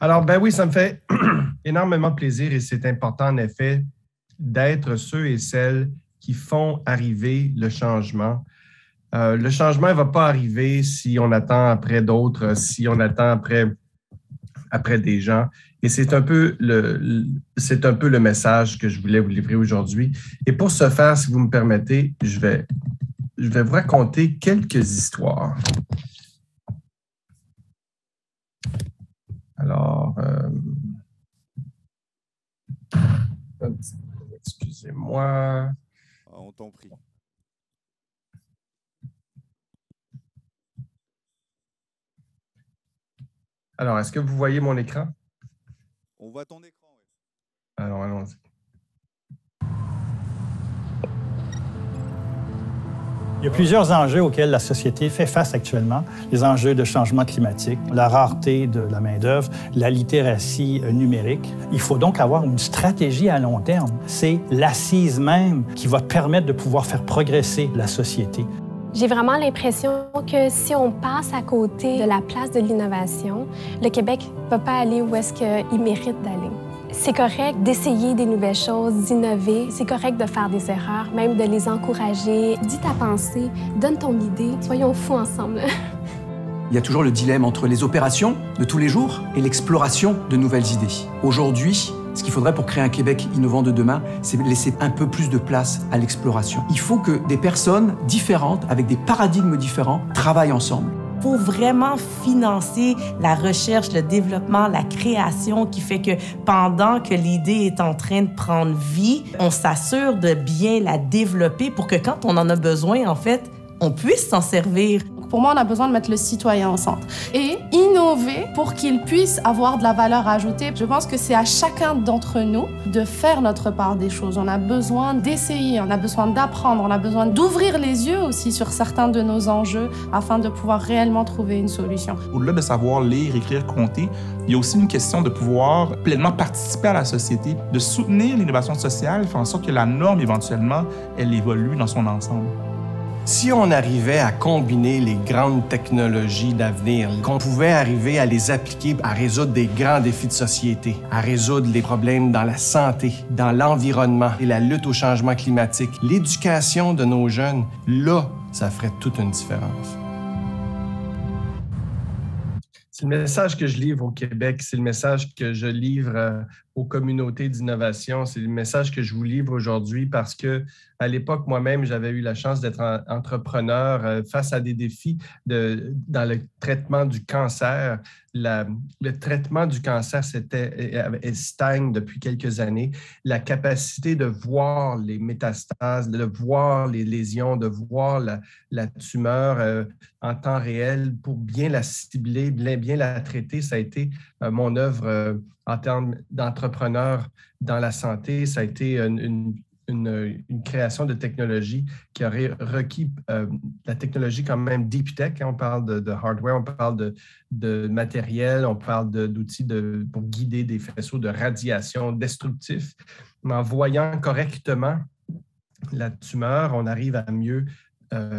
Alors, ben oui, ça me fait énormément plaisir et c'est important, en effet, d'être ceux et celles qui font arriver le changement. Le changement ne va pas arriver si on attend après d'autres, si on attend après des gens. Et c'est un peu le message que je voulais vous livrer aujourd'hui. Et pour ce faire, si vous me permettez, je vais vous raconter quelques histoires. Alors, excusez-moi. On t'en prie. Alors, est-ce que vous voyez mon écran? On voit ton écran, oui. Alors, allons-y. Il y a plusieurs enjeux auxquels la société fait face actuellement. Les enjeux de changement climatique, la rareté de la main-d'œuvre, la littératie numérique. Il faut donc avoir une stratégie à long terme. C'est l'assise même qui va permettre de pouvoir faire progresser la société. J'ai vraiment l'impression que si on passe à côté de la place de l'innovation, le Québec ne va pas aller où est-ce qu'il mérite d'aller. C'est correct d'essayer des nouvelles choses, d'innover. C'est correct de faire des erreurs, même de les encourager. Dis ta pensée, donne ton idée. Soyons fous ensemble. Il y a toujours le dilemme entre les opérations de tous les jours et l'exploration de nouvelles idées. Aujourd'hui, ce qu'il faudrait pour créer un Québec innovant de demain, c'est laisser un peu plus de place à l'exploration. Il faut que des personnes différentes, avec des paradigmes différents, travaillent ensemble. Il faut vraiment financer la recherche, le développement, la création qui fait que pendant que l'idée est en train de prendre vie, on s'assure de bien la développer pour que quand on en a besoin, en fait, on puisse s'en servir. Pour moi, on a besoin de mettre le citoyen au centre et innover pour qu'il puisse avoir de la valeur ajoutée. Je pense que c'est à chacun d'entre nous de faire notre part des choses. On a besoin d'essayer, on a besoin d'apprendre, on a besoin d'ouvrir les yeux aussi sur certains de nos enjeux afin de pouvoir réellement trouver une solution. Au-delà de savoir lire, écrire, compter, il y a aussi une question de pouvoir pleinement participer à la société, de soutenir l'innovation sociale, faire en sorte que la norme, éventuellement, elle évolue dans son ensemble. Si on arrivait à combiner les grandes technologies d'avenir, qu'on pouvait arriver à les appliquer à résoudre des grands défis de société, à résoudre les problèmes dans la santé, dans l'environnement et la lutte au changement climatique, l'éducation de nos jeunes, là, ça ferait toute une différence. C'est le message que je livre au Québec, c'est le message que je livre aux communautés d'innovation, c'est le message que je vous livre aujourd'hui parce que à l'époque, moi-même, j'avais eu la chance d'être entrepreneur face à des défis dans le traitement du cancer. Le traitement du cancer, elle stagne depuis quelques années. La capacité de voir les métastases, de voir les lésions, de voir la tumeur en temps réel pour bien la cibler, bien la traiter, ça a été mon œuvre en termes d'entrepreneur dans la santé. Ça a été une création de technologie qui aurait requis la technologie quand même deep tech. Hein, on parle de hardware, on parle de matériel, on parle d'outils pour guider des faisceaux de radiation destructifs. Mais en voyant correctement la tumeur, on arrive à mieux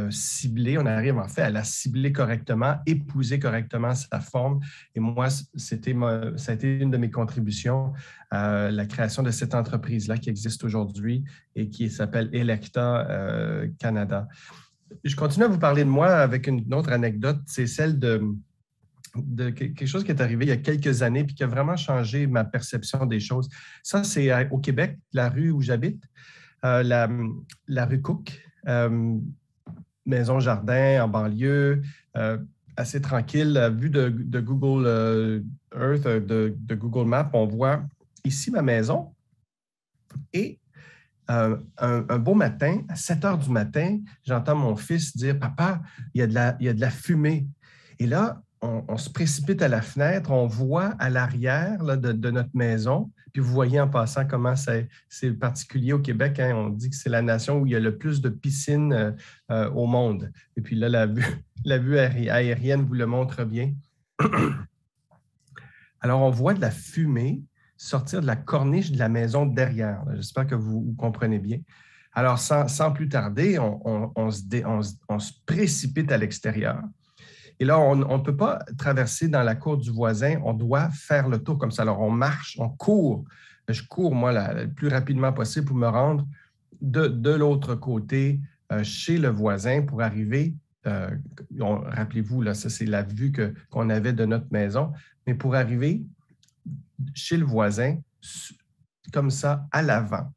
cibler, on arrive en fait à la cibler correctement, épouser correctement sa forme. Et moi, ça a été une de mes contributions à la création de cette entreprise-là qui existe aujourd'hui et qui s'appelle Elekta Canada. Je continue à vous parler de moi avec une autre anecdote, c'est celle de quelque chose qui est arrivé il y a quelques années puis qui a vraiment changé ma perception des choses. Ça, c'est au Québec, la rue où j'habite, la rue Cook. Maison-jardin en banlieue, assez tranquille. À vue de Google Earth, de Google Maps, on voit ici ma maison. Et un beau matin, à 7 heures du matin, j'entends mon fils dire « Papa, il y a de la fumée. » Et là, on se précipite à la fenêtre, on voit à l'arrière de notre maison, puis vous voyez en passant comment c'est particulier au Québec. Hein, on dit que c'est la nation où il y a le plus de piscines au monde. Et puis là, la vue aérienne vous le montre bien. Alors, on voit de la fumée sortir de la corniche de la maison derrière. J'espère que vous comprenez bien. Alors, sans plus tarder, on se précipite à l'extérieur. Et là, on ne peut pas traverser dans la cour du voisin, on doit faire le tour comme ça. Alors, on marche, on court. Je cours, moi, le plus rapidement possible pour me rendre de l'autre côté, chez le voisin, pour arriver. Rappelez-vous, là, ça, c'est la vue qu'on avait de notre maison. Mais pour arriver chez le voisin, comme ça, à l'avant.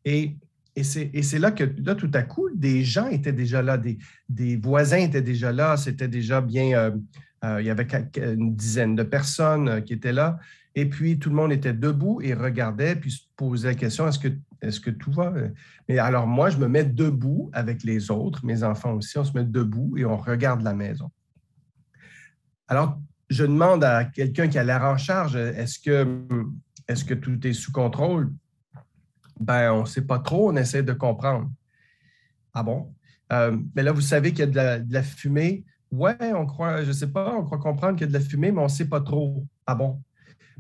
Et c'est là que, là, tout à coup, des gens étaient déjà là, des voisins étaient déjà là, c'était déjà bien, il y avait une dizaine de personnes qui étaient là, et puis tout le monde était debout et regardait, puis se posait la question, est-ce que tout va? Mais alors moi, je me mets debout avec les autres, mes enfants aussi, on se met debout et on regarde la maison. Alors, je demande à quelqu'un qui a l'air en charge, est-ce que tout est sous contrôle? Ben, on ne sait pas trop, on essaie de comprendre. Ah bon? Mais là, vous savez qu'il y a de la fumée. Ouais, on croit, je ne sais pas, on croit comprendre qu'il y a de la fumée, mais on ne sait pas trop. Ah bon?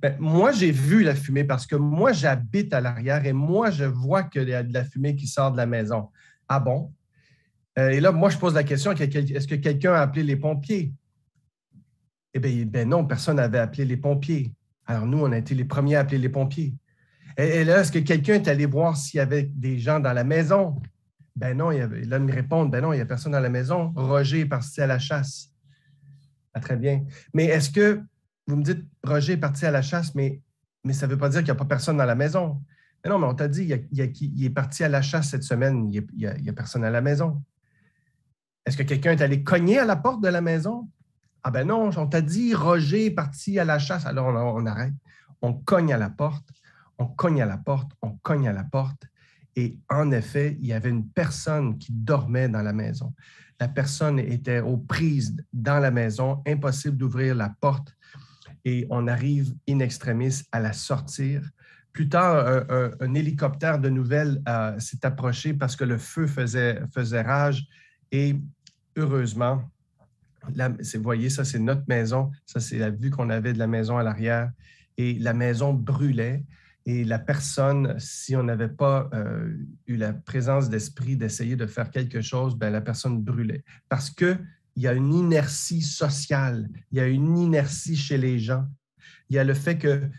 Ben, moi, j'ai vu la fumée parce que moi, j'habite à l'arrière et moi, je vois qu'il y a de la fumée qui sort de la maison. Ah bon? Et là, moi, je pose la question, est-ce que quelqu'un a appelé les pompiers? Eh bien, non, personne n'avait appelé les pompiers. Alors, nous, on a été les premiers à appeler les pompiers. Et là, est-ce que quelqu'un est allé voir s'il y avait des gens dans la maison? Ben non, là, ils me répondent, ben non, il n'y a personne dans la maison. Roger est parti à la chasse. Ah, très bien. Mais est-ce que, vous me dites, Roger est parti à la chasse, mais ça ne veut pas dire qu'il n'y a pas personne dans la maison. Mais non, mais on t'a dit, il est parti à la chasse cette semaine, il n'y a personne à la maison. Est-ce que quelqu'un est allé cogner à la porte de la maison? Ah ben non, on t'a dit, Roger est parti à la chasse. Alors on arrête. On cogne à la porte, on cogne à la porte, on cogne à la porte. Et en effet, il y avait une personne qui dormait dans la maison. La personne était aux prises dans la maison, impossible d'ouvrir la porte. Et on arrive in extremis à la sortir. Plus tard, un hélicoptère de nouvelles s'est approché parce que le feu faisait rage. Et heureusement, vous voyez, ça, c'est notre maison. Ça, c'est la vue qu'on avait de la maison à l'arrière. Et la maison brûlait. Et la personne, si on n'avait pas eu la présence d'esprit d'essayer de faire quelque chose, bien, la personne brûlait. Parce qu'il y a une inertie sociale, il y a une inertie chez les gens. Il y a le fait que,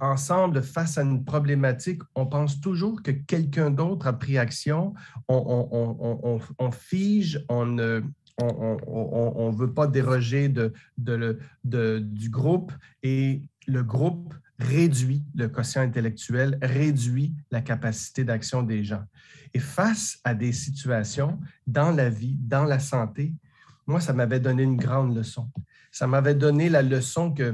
ensemble, face à une problématique, on pense toujours que quelqu'un d'autre a pris action, on fige, on ne veut pas déroger du groupe et le groupe réduit le quotient intellectuel, réduit la capacité d'action des gens. Et face à des situations dans la vie, dans la santé, moi, ça m'avait donné une grande leçon. Ça m'avait donné la leçon que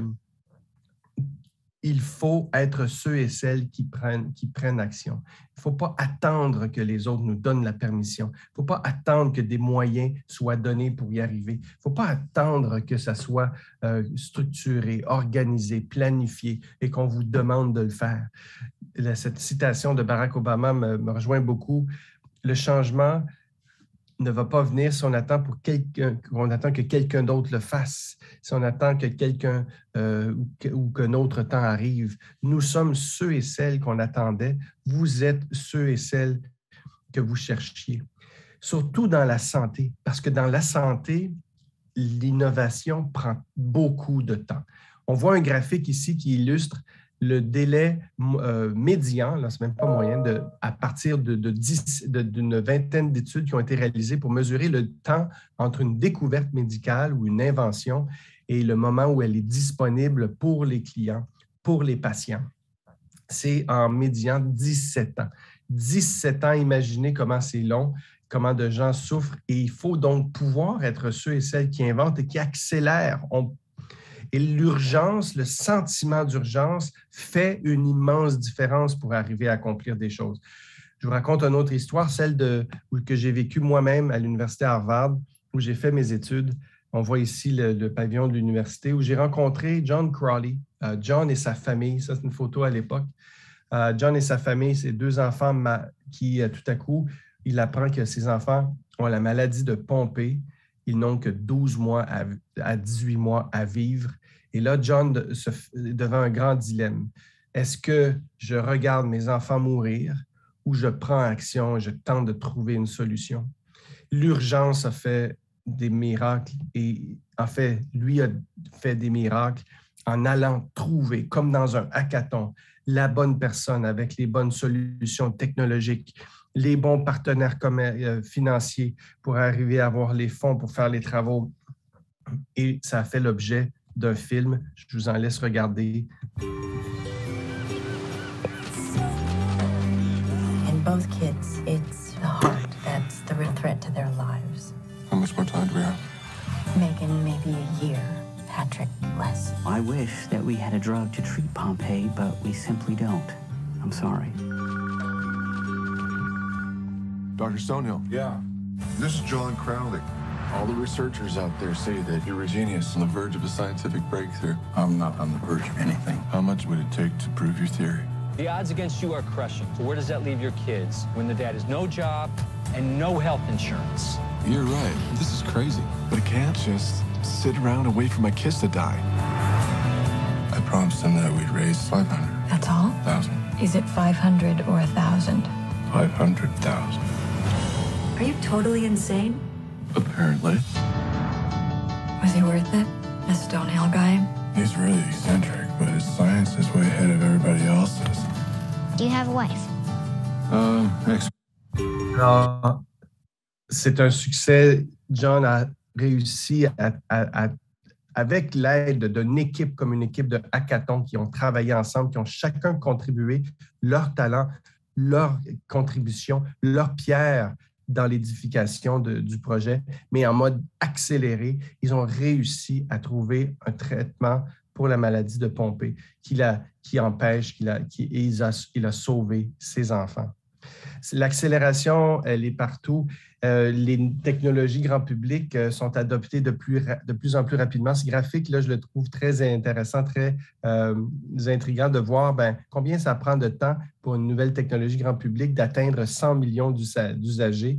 il faut être ceux et celles qui prennent action. Il ne faut pas attendre que les autres nous donnent la permission. Il ne faut pas attendre que des moyens soient donnés pour y arriver. Il ne faut pas attendre que ça soit structuré, organisé, planifié et qu'on vous demande de le faire. Cette citation de Barack Obama me rejoint beaucoup. Le changement ne va pas venir si on attend que quelqu'un d'autre le fasse, si on attend que quelqu'un ou qu'un autre temps arrive. Nous sommes ceux et celles qu'on attendait. Vous êtes ceux et celles que vous cherchiez. Surtout dans la santé, parce que dans la santé, l'innovation prend beaucoup de temps. On voit un graphique ici qui illustre le délai médian, là, c'est même pas moyen, à partir d'une vingtaine d'études qui ont été réalisées pour mesurer le temps entre une découverte médicale ou une invention et le moment où elle est disponible pour les clients, pour les patients. C'est en médian 17 ans. 17 ans, imaginez comment c'est long, comment de gens souffrent et il faut donc pouvoir être ceux et celles qui inventent et qui accélèrent. Et l'urgence, le sentiment d'urgence fait une immense différence pour arriver à accomplir des choses. Je vous raconte une autre histoire, celle que j'ai vécue moi-même à l'Université Harvard, où j'ai fait mes études. On voit ici le pavillon de l'université, où j'ai rencontré John Crowley. John et sa famille, ça c'est une photo à l'époque. John et sa famille, c'est deux enfants qui, tout à coup, il apprend que ses enfants ont la maladie de Pompe. Ils n'ont que 12 mois à 18 mois à vivre. Et là, John devant un grand dilemme. Est-ce que je regarde mes enfants mourir ou je prends action et je tente de trouver une solution? L'urgence a fait des miracles. Et en fait, lui a fait des miracles en allant trouver, comme dans un hackathon, la bonne personne avec les bonnes solutions technologiques, les bons partenaires financiers pour arriver à avoir les fonds pour faire les travaux. Et ça a fait l'objet d'un film. Je vous en laisse regarder. In both kids, it's the heart that's the real threat to their lives. How much more time do we have? Megan, maybe a year. Patrick, less. I wish that we had a drug to treat Pompeii, but we simply don't. I'm sorry. Dr. Stonehill. Yeah. This is John Crowley. All the researchers out there say that you're a genius on the verge of a scientific breakthrough. I'm not on the verge of anything. How much would it take to prove your theory? The odds against you are crushing. So where does that leave your kids when the dad has no job and no health insurance? You're right. This is crazy. But I can't just sit around and wait for my kids to die. I promised them that we'd raise 500. That's all? 1,000. Is it 500 or 1,000? 500,000. Are you totally insane? Apparently. Was he worth it? The Stonehill guy? He's really eccentric, but his science is way ahead of everybody else's. Do you have a wife? Alors, c'est un succès. John a réussi avec l'aide d'une équipe comme une équipe de hackathon qui ont travaillé ensemble, qui ont chacun contribué leur talent, leur contribution, leur pierre dans l'édification du projet, mais en mode accéléré. Ils ont réussi à trouver un traitement pour la maladie de Pompe il a sauvé ses enfants. L'accélération, elle est partout. Les technologies grand public sont adoptées de plus en plus rapidement. Ce graphique-là, je le trouve très intéressant, très intriguant de voir combien ça prend de temps pour une nouvelle technologie grand public d'atteindre 100 millions d'usagers.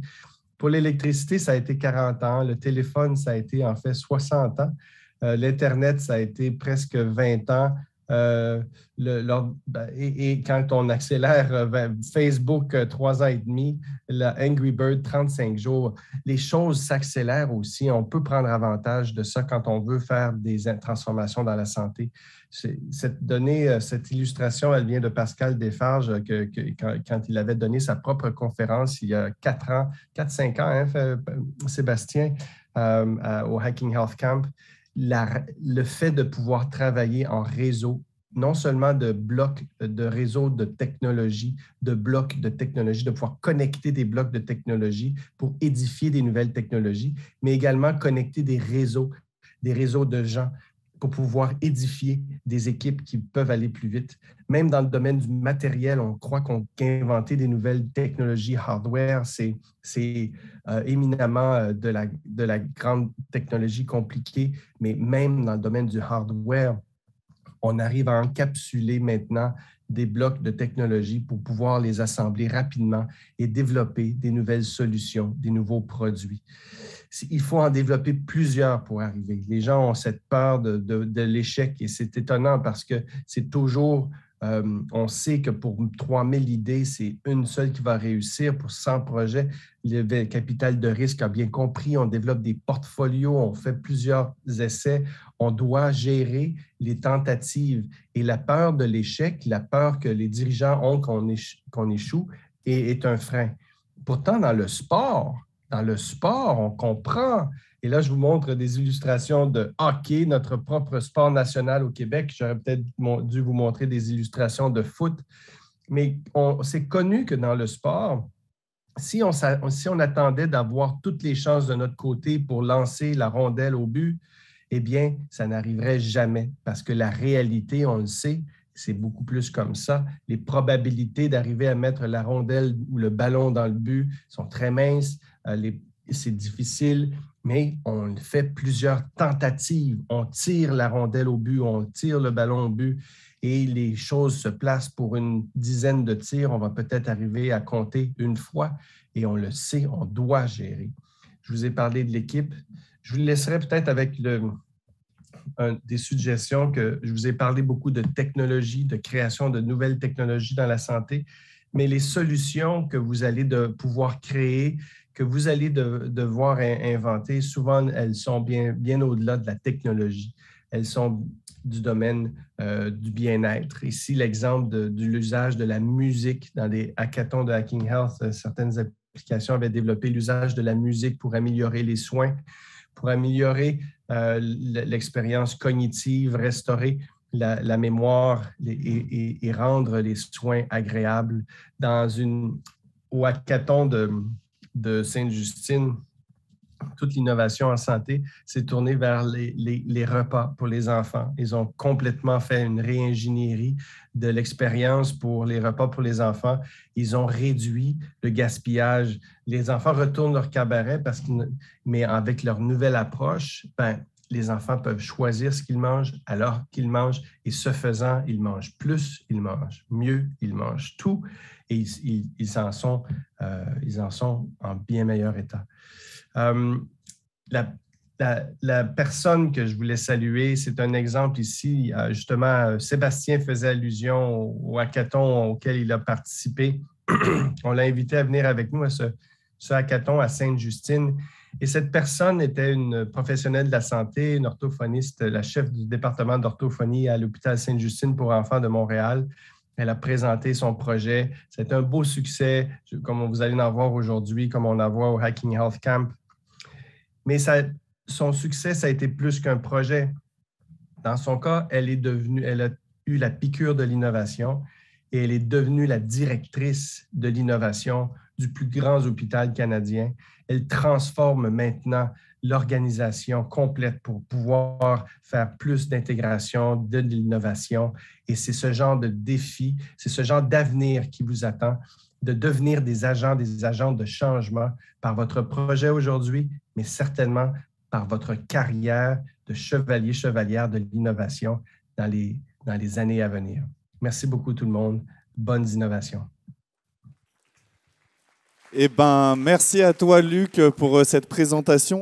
Pour l'électricité, ça a été 40 ans. Le téléphone, ça a été en fait 60 ans. L'Internet, ça a été presque 20 ans. Et quand on accélère Facebook, 3 ans et demi, la Angry Bird, 35 jours, les choses s'accélèrent aussi. On peut prendre avantage de ça quand on veut faire des transformations dans la santé. Cette illustration, elle vient de Pascal Desfarges quand il avait donné sa propre conférence il y a 4-5 ans, Sébastien, au Hacking Health Camp. Le fait de pouvoir travailler en réseau, non seulement de blocs de réseaux de technologie, de pouvoir connecter des blocs de technologie pour édifier des nouvelles technologies, mais également connecter des réseaux de gens pour pouvoir édifier des équipes qui peuvent aller plus vite. Même dans le domaine du matériel, on croit qu'inventer des nouvelles technologies hardware, c'est éminemment de la grande technologie compliquée, mais même dans le domaine du hardware, on arrive à encapsuler maintenant des blocs de technologie pour pouvoir les assembler rapidement et développer des nouvelles solutions, des nouveaux produits. Il faut en développer plusieurs pour arriver. Les gens ont cette peur de l'échec et c'est étonnant parce que c'est toujours, on sait que pour 3000 idées, c'est une seule qui va réussir. Pour 100 projets, le capital de risque a bien compris. On développe des portfolios, on fait plusieurs essais. On doit gérer les tentatives et la peur de l'échec, la peur que les dirigeants ont qu'on échoue est un frein. Pourtant, dans le sport, on comprend. Et là, je vous montre des illustrations de hockey, notre propre sport national au Québec. J'aurais peut-être dû vous montrer des illustrations de foot. Mais c'est connu que dans le sport, si on attendait d'avoir toutes les chances de notre côté pour lancer la rondelle au but, eh bien, ça n'arriverait jamais parce que la réalité, on le sait, c'est beaucoup plus comme ça. Les probabilités d'arriver à mettre la rondelle ou le ballon dans le but sont très minces. C'est difficile, mais on fait plusieurs tentatives. On tire la rondelle au but, on tire le ballon au but et les choses se placent pour une dizaine de tirs. On va peut-être arriver à compter une fois et on le sait, on doit gérer. Je vous ai parlé de l'équipe. Je vous laisserai peut-être avec des suggestions que je vous ai parlé beaucoup de technologie, de création de nouvelles technologies dans la santé, mais les solutions que vous allez pouvoir créer que vous allez devoir inventer, souvent, elles sont bien au-delà de la technologie. Elles sont du domaine du bien-être. Ici, l'exemple de l'usage de la musique dans des hackathons de Hacking Health. Certaines applications avaient développé l'usage de la musique pour améliorer les soins, pour améliorer l'expérience cognitive, restaurer la mémoire et rendre les soins agréables. Au hackathon de Sainte-Justine, toute l'innovation en santé s'est tournée vers les repas pour les enfants. Ils ont complètement fait une réingénierie de l'expérience pour les repas pour les enfants. Ils ont réduit le gaspillage. Les enfants retournent leur cabaret mais avec leur nouvelle approche, les enfants peuvent choisir ce qu'ils mangent alors qu'ils mangent et ce faisant, ils mangent plus, ils mangent mieux, ils mangent tout et ils en sont en bien meilleur état. La personne que je voulais saluer, c'est un exemple ici. Justement, Sébastien faisait allusion au hackathon auquel il a participé. On l'a invité à venir avec nous à ce hackathon à Sainte-Justine. Et cette personne était une professionnelle de la santé, une orthophoniste, la chef du département d'orthophonie à l'hôpital Sainte-Justine pour enfants de Montréal. Elle a présenté son projet. C'est un beau succès, comme vous allez en voir aujourd'hui, comme on en voit au Hacking Health Camp. Mais son succès, ça a été plus qu'un projet. Dans son cas, elle a eu la piqûre de l'innovation et elle est devenue la directrice de l'innovation du plus grand hôpital canadien. Elle transforme maintenant l'organisation complète pour pouvoir faire plus d'intégration, de l'innovation. Et c'est ce genre de défi, c'est ce genre d'avenir qui vous attend, de devenir des agents de changement par votre projet aujourd'hui, mais certainement par votre carrière de chevalière de l'innovation dans les années à venir. Merci beaucoup tout le monde. Bonnes innovations. Eh bien, merci à toi, Luc, pour cette présentation.